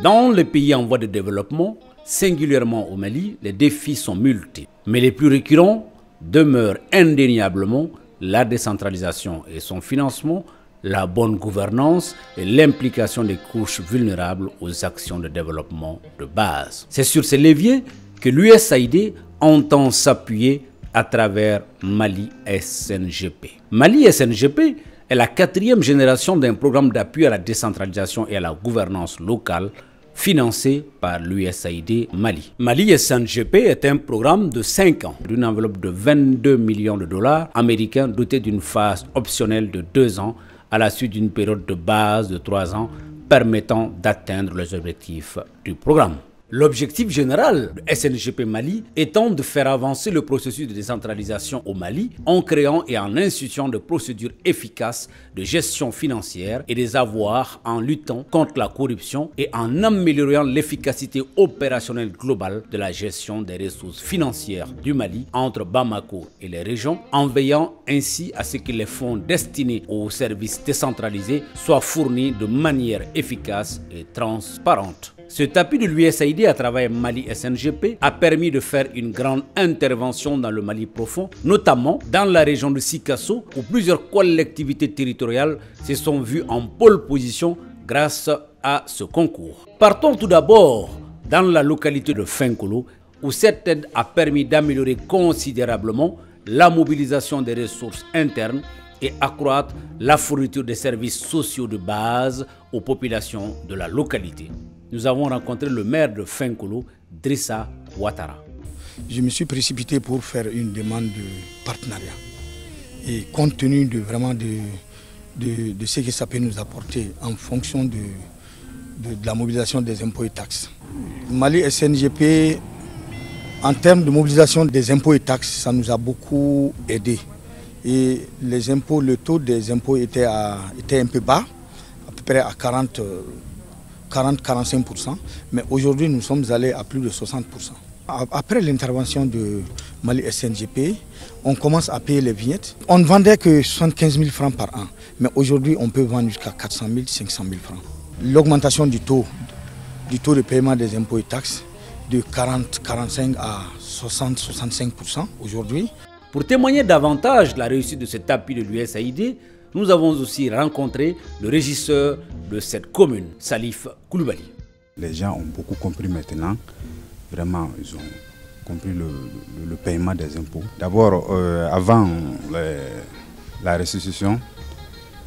Dans les pays en voie de développement, singulièrement au Mali, les défis sont multiples. Mais les plus récurrents demeurent indéniablement la décentralisation et son financement, la bonne gouvernance et l'implication des couches vulnérables aux actions de développement de base. C'est sur ces leviers que l'USAID entend s'appuyer à travers Mali SNGP. Mali SNGP est la 4e génération d'un programme d'appui à la décentralisation et à la gouvernance locale financé par l'USAID Mali. Mali SNGP est un programme de 5 ans d'une enveloppe de 22 millions de dollars américains doté d'une phase optionnelle de 2 ans à la suite d'une période de base de 3 ans permettant d'atteindre les objectifs du programme. L'objectif général de SNGP Mali étant de faire avancer le processus de décentralisation au Mali en créant et en instituant de procédures efficaces de gestion financière et des avoirs en luttant contre la corruption et en améliorant l'efficacité opérationnelle globale de la gestion des ressources financières du Mali entre Bamako et les régions, en veillant ainsi à ce que les fonds destinés aux services décentralisés soient fournis de manière efficace et transparente. Cet appui de l'USAID à travers Mali SNGP a permis de faire une grande intervention dans le Mali profond, notamment dans la région de Sikasso, où plusieurs collectivités territoriales se sont vues en pole position grâce à ce concours. Partons tout d'abord dans la localité de Fenkolo, où cette aide a permis d'améliorer considérablement la mobilisation des ressources internes et accroître la fourniture des services sociaux de base aux populations de la localité. Nous avons rencontré le maire de Fenkolo, Drissa Ouattara. Je me suis précipité pour faire une demande de partenariat. Et compte tenu de ce que ça peut nous apporter en fonction de la mobilisation des impôts et taxes. Mali SNGP, en termes de mobilisation des impôts et taxes, ça nous a beaucoup aidé. Et les impôts, le taux des impôts était un peu bas, à peu près à 40-45%, mais aujourd'hui nous sommes allés à plus de 60%. Après l'intervention de Mali SNGP, on commence à payer les vignettes. On ne vendait que 75 000 francs par an, mais aujourd'hui on peut vendre jusqu'à 400 000, 500 000 francs. L'augmentation du taux de paiement des impôts et taxes de 40-45 à 60-65% aujourd'hui. Pour témoigner davantage de la réussite de cet appui de l'USAID, nous avons aussi rencontré le régisseur de cette commune, Salif Koulibaly. Les gens ont beaucoup compris maintenant. Vraiment, ils ont compris le paiement des impôts. D'abord, avant la restitution,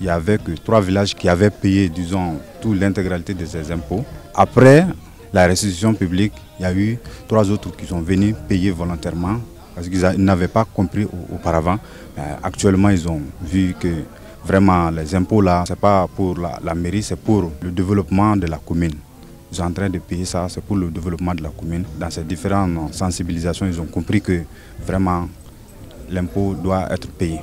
il n'y avait que 3 villages qui avaient payé, disons, toute l'intégralité de ces impôts. Après la restitution publique, il y a eu 3 autres qui sont venus payer volontairement parce qu'ils n'avaient pas compris auparavant. Actuellement, ils ont vu que vraiment, les impôts là, ce n'est pas pour la mairie, c'est pour le développement de la commune. Ils sont en train de payer ça, c'est pour le développement de la commune. Dans ces différentes sensibilisations, ils ont compris que vraiment l'impôt doit être payé.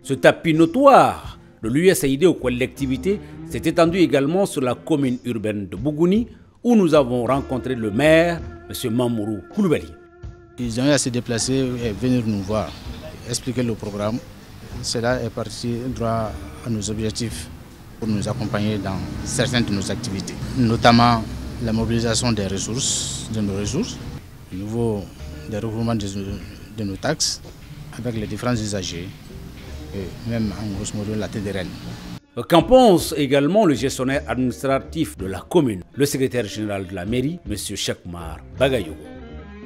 Ce appui notoire de l'USAID aux collectivités s'est étendu également sur la commune urbaine de Bougouni, où nous avons rencontré le maire, M. Mamourou Koulibaly. Ils ont eu à se déplacer et venir nous voir, expliquer le programme. Cela est parti droit à nos objectifs pour nous accompagner dans certaines de nos activités, notamment la mobilisation des ressources, de nos ressources, au niveau des recouvrements de nos taxes avec les différents usagers et même en grosso modo la TDRN. Qu'en pense également le gestionnaire administratif de la commune, le secrétaire général de la mairie, M. Chekmar Bagayogo.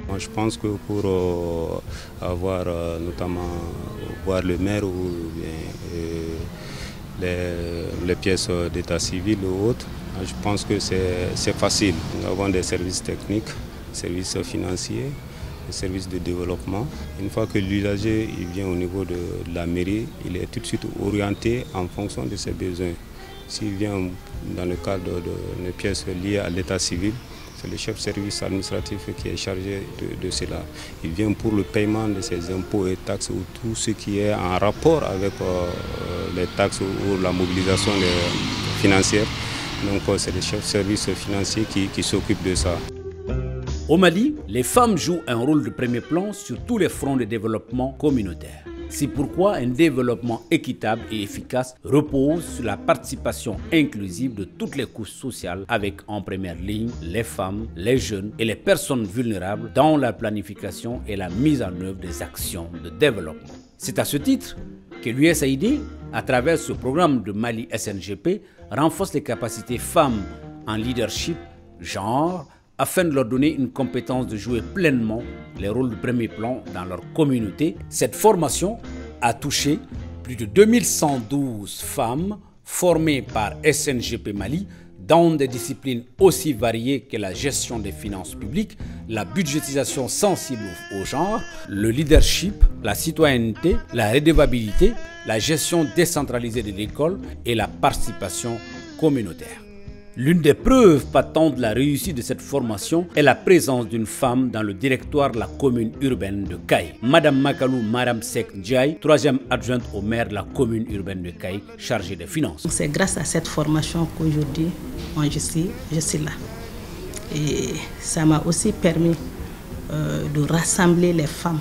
Moi, je pense que pour avoir notamment voir le maire ou les pièces d'état civil ou autres, je pense que c'est facile. Nous avons des services techniques, des services financiers, des services de développement. Une fois que l'usager vient au niveau de la mairie, il est tout de suite orienté en fonction de ses besoins. S'il vient dans le cadre de pièces liées à l'état civil, c'est le chef de service administratif qui est chargé de cela. Il vient pour le paiement de ses impôts et taxes ou tout ce qui est en rapport avec les taxes ou la mobilisation financière. Donc c'est le chef de service financier qui s'occupe de ça. Au Mali, les femmes jouent un rôle de premier plan sur tous les fronts de développement communautaire. C'est pourquoi un développement équitable et efficace repose sur la participation inclusive de toutes les couches sociales, avec en première ligne les femmes, les jeunes et les personnes vulnérables dans la planification et la mise en œuvre des actions de développement. C'est à ce titre que l'USAID, à travers ce programme de Mali SNGP, renforce les capacités femmes en leadership, genre, afin de leur donner une compétence de jouer pleinement les rôles de premier plan dans leur communauté. Cette formation a touché plus de 2112 femmes formées par SNGP Mali dans des disciplines aussi variées que la gestion des finances publiques, la budgétisation sensible au genre, le leadership, la citoyenneté, la redevabilité, la gestion décentralisée de l'école et la participation communautaire. L'une des preuves patentes de la réussite de cette formation est la présence d'une femme dans le directoire de la commune urbaine de Kaï. Madame Makalou Maram Sek Ndiaye, troisième adjointe au maire de la commune urbaine de Kaï, chargée des finances. C'est grâce à cette formation qu'aujourd'hui, je suis là. Et ça m'a aussi permis de rassembler les femmes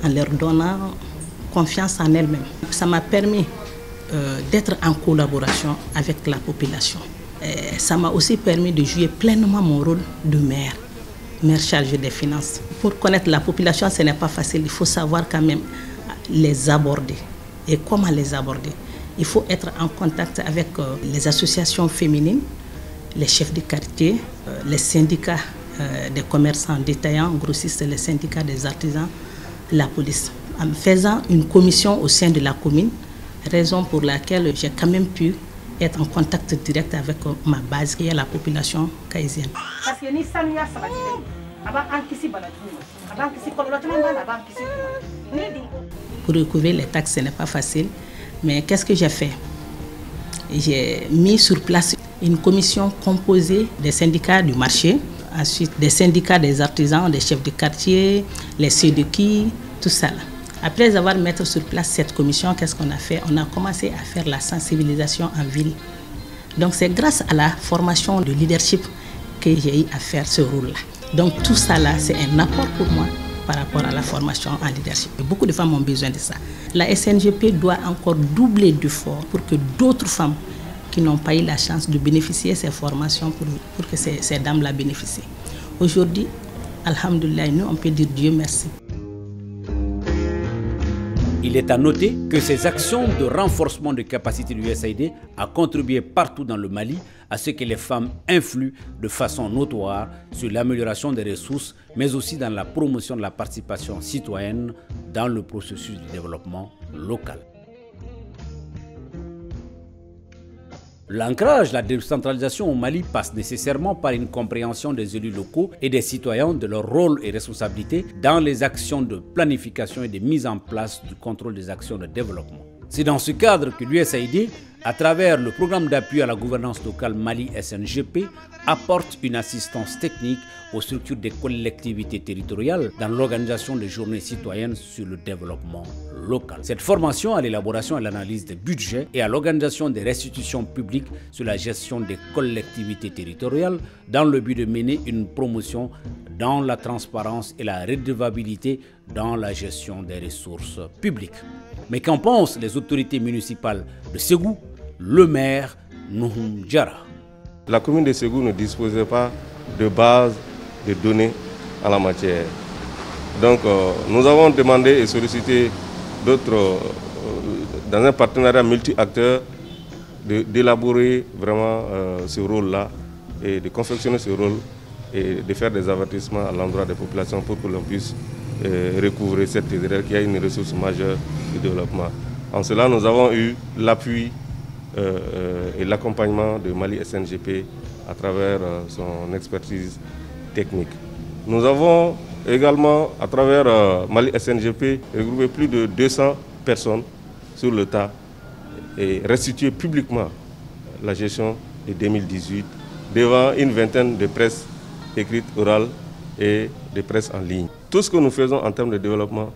en leur donnant confiance en elles-mêmes. Ça m'a permis d'être en collaboration avec la population. Et ça m'a aussi permis de jouer pleinement mon rôle de maire chargé des finances. Pour connaître la population, ce n'est pas facile. Il faut savoir quand même les aborder. Et comment les aborder? Il faut être en contact avec les associations féminines, les chefs de quartier, les syndicats des commerçants détaillants, grossistes, les syndicats des artisans, la police. En faisant une commission au sein de la commune, raison pour laquelle j'ai quand même pu être en contact direct avec ma base, qui est la population caïsienne. Pour recouvrir les taxes, ce n'est pas facile, mais qu'est-ce que j'ai fait? J'ai mis sur place une commission composée des syndicats du marché, ensuite des syndicats des artisans, des chefs de quartier, les CEDECI, tout ça là. Après avoir mis sur place cette commission, qu'est-ce qu'on a fait? On a commencé à faire la sensibilisation en ville. Donc c'est grâce à la formation de leadership que j'ai eu à faire ce rôle-là. Donc tout ça là, c'est un apport pour moi par rapport à la formation en leadership. Et beaucoup de femmes ont besoin de ça. La SNGP doit encore doubler d'efforts pour que d'autres femmes qui n'ont pas eu la chance de bénéficier de ces formations, pour que ces dames la bénéficient. Aujourd'hui, alhamdoulilah, nous on peut dire Dieu merci. Il est à noter que ces actions de renforcement de capacité de l'USAID a contribué partout dans le Mali à ce que les femmes influent de façon notoire sur l'amélioration des ressources, mais aussi dans la promotion de la participation citoyenne dans le processus de développement local. L'ancrage, la décentralisation au Mali passe nécessairement par une compréhension des élus locaux et des citoyens de leur rôle et responsabilités dans les actions de planification et de mise en place du contrôle des actions de développement. C'est dans ce cadre que l'USAID, à travers le programme d'appui à la gouvernance locale Mali SNGP, apporte une assistance technique aux structures des collectivités territoriales dans l'organisation des journées citoyennes sur le développement local. Cette formation à l'élaboration et l'analyse des budgets et à l'organisation des restitutions publiques sur la gestion des collectivités territoriales dans le but de mener une promotion dans la transparence et la redevabilité dans la gestion des ressources publiques. Mais qu'en pensent les autorités municipales de Ségou, le maire Nouhoum Diarra? La commune de Ségou ne disposait pas de base de données en la matière. Donc nous avons demandé et sollicité d'autres, dans un partenariat multi-acteurs, d'élaborer vraiment ce rôle-là et de confectionner ce rôle et de faire des avertissements à l'endroit des populations pour que l'on puisse recouvrer cette terre qui est une ressource majeure du développement. En cela, nous avons eu l'appui et l'accompagnement de Mali SNGP à travers son expertise technique. Nous avons également, à travers Mali SNGP, regroupé plus de 200 personnes sur le tas et restitué publiquement la gestion de 2018 devant une vingtaine de presses écrites, orales et de presse en ligne. Tout ce que nous faisons en termes de développement,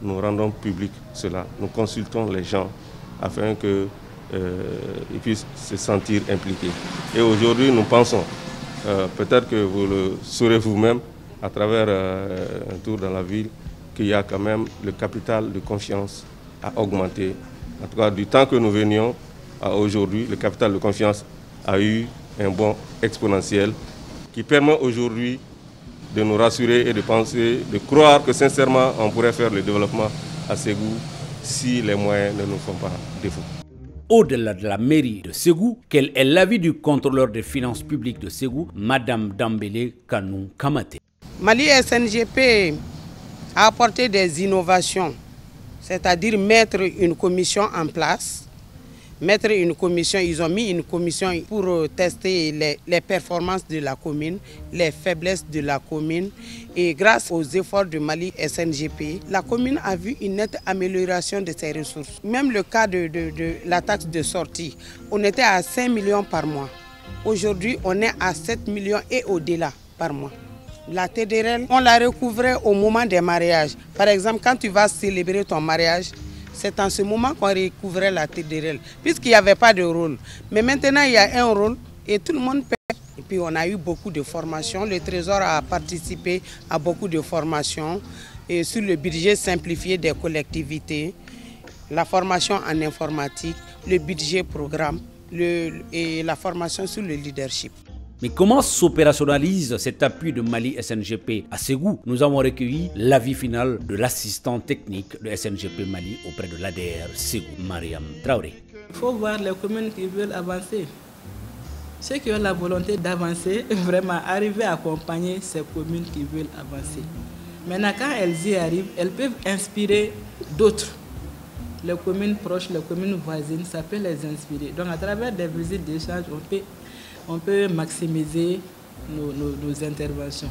nous rendons public cela. Nous consultons les gens afin qu'ils puissent se sentir impliqués. Et aujourd'hui, nous pensons, peut-être que vous le saurez vous-même, à travers un tour dans la ville, qu'il y a quand même le capital de confiance à augmenter. En tout cas, du temps que nous venions à aujourd'hui, le capital de confiance a eu un bond exponentiel qui permet aujourd'hui de nous rassurer et de penser, de croire que sincèrement on pourrait faire le développement à Ségou si les moyens ne nous font pas défaut. Au-delà de la mairie de Ségou, quel est l'avis du contrôleur des finances publiques de Ségou, Madame Dambélé Kanou Kamate? Mali SNGP a apporté des innovations, c'est-à-dire mettre une commission en place. Ils ont mis une commission pour tester les performances de la commune, les faiblesses de la commune. Et grâce aux efforts de Mali SNGP, la commune a vu une nette amélioration de ses ressources. Même le cas de la taxe de sortie, on était à 5 millions par mois. Aujourd'hui, on est à 7 millions et au-delà par mois. La TDRL, on la recouvrait au moment des mariages. Par exemple, quand tu vas célébrer ton mariage, c'est en ce moment qu'on recouvrait la TDRL, puisqu'il n'y avait pas de rôle. Mais maintenant, il y a un rôle et tout le monde paie. Et puis, on a eu beaucoup de formations. Le Trésor a participé à beaucoup de formations et sur le budget simplifié des collectivités, la formation en informatique, le budget programme et la formation sur le leadership. Mais comment s'opérationnalise cet appui de Mali SNGP à Ségou? Nous avons recueilli l'avis final de l'assistant technique de SNGP Mali auprès de l'ADR Ségou, Mariam Traoré. Il faut voir les communes qui veulent avancer. Ceux qui ont la volonté d'avancer, vraiment arriver à accompagner ces communes qui veulent avancer. Maintenant, quand elles y arrivent, elles peuvent inspirer d'autres. Les communes proches, les communes voisines, ça peut les inspirer. Donc à travers des visites d'échange, on peut maximiser nos interventions.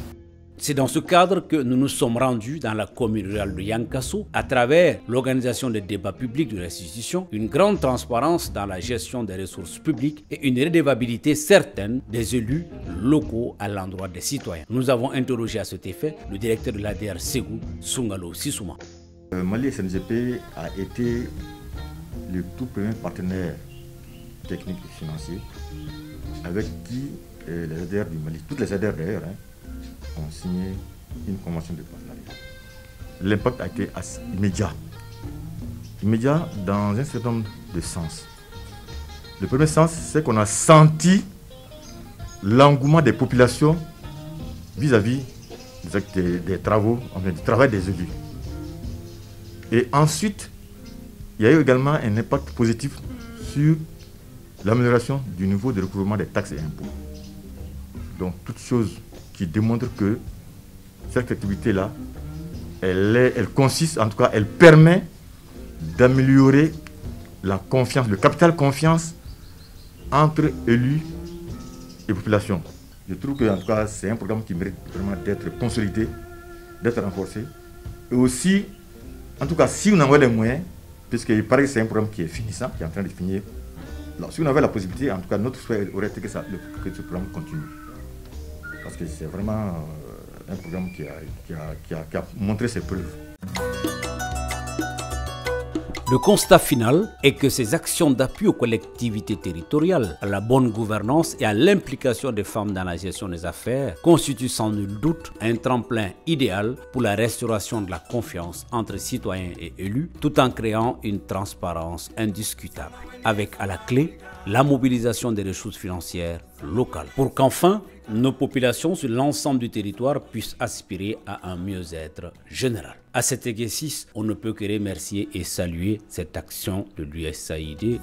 C'est dans ce cadre que nous nous sommes rendus dans la commune rurale de Yankasso à travers l'organisation des débats publics de l'institution, une grande transparence dans la gestion des ressources publiques et une redevabilité certaine des élus locaux à l'endroit des citoyens. Nous avons interrogé à cet effet le directeur de l'ADR Ségou, Sungalo Sissouma. Mali SNGP a été le tout premier partenaire technique et financier avec qui les ADR du Mali, toutes les ADR d'ailleurs, ont signé une convention de partenariat. L'impact a été immédiat. Immédiat dans un certain nombre de sens. Le premier sens, c'est qu'on a senti l'engouement des populations vis-à-vis des travaux, enfin, du travail des élus. Et ensuite, il y a eu également un impact positif sur l'amélioration du niveau de recouvrement des taxes et impôts. Donc, toute chose qui démontre que cette activité-là, elle consiste, en tout cas, elle permet d'améliorer la confiance, le capital confiance entre élus et population. Je trouve que, en tout cas, c'est un programme qui mérite vraiment d'être consolidé, d'être renforcé. Et aussi, en tout cas, si on envoie des moyens, puisqu'il paraît que c'est un programme qui est finissant, qui est en train de finir, alors, si on avait la possibilité, en tout cas, notre souhait aurait été que ce programme continue. Parce que c'est vraiment un programme qui a montré ses preuves. Le constat final est que ces actions d'appui aux collectivités territoriales, à la bonne gouvernance et à l'implication des femmes dans la gestion des affaires constituent sans nul doute un tremplin idéal pour la restauration de la confiance entre citoyens et élus, tout en créant une transparence indiscutable, avec à la clé la mobilisation des ressources financières locales, pour qu'enfin nos populations sur l'ensemble du territoire puissent aspirer à un mieux-être général. À cet exercice, on ne peut que remercier et saluer cette action de l'USAID.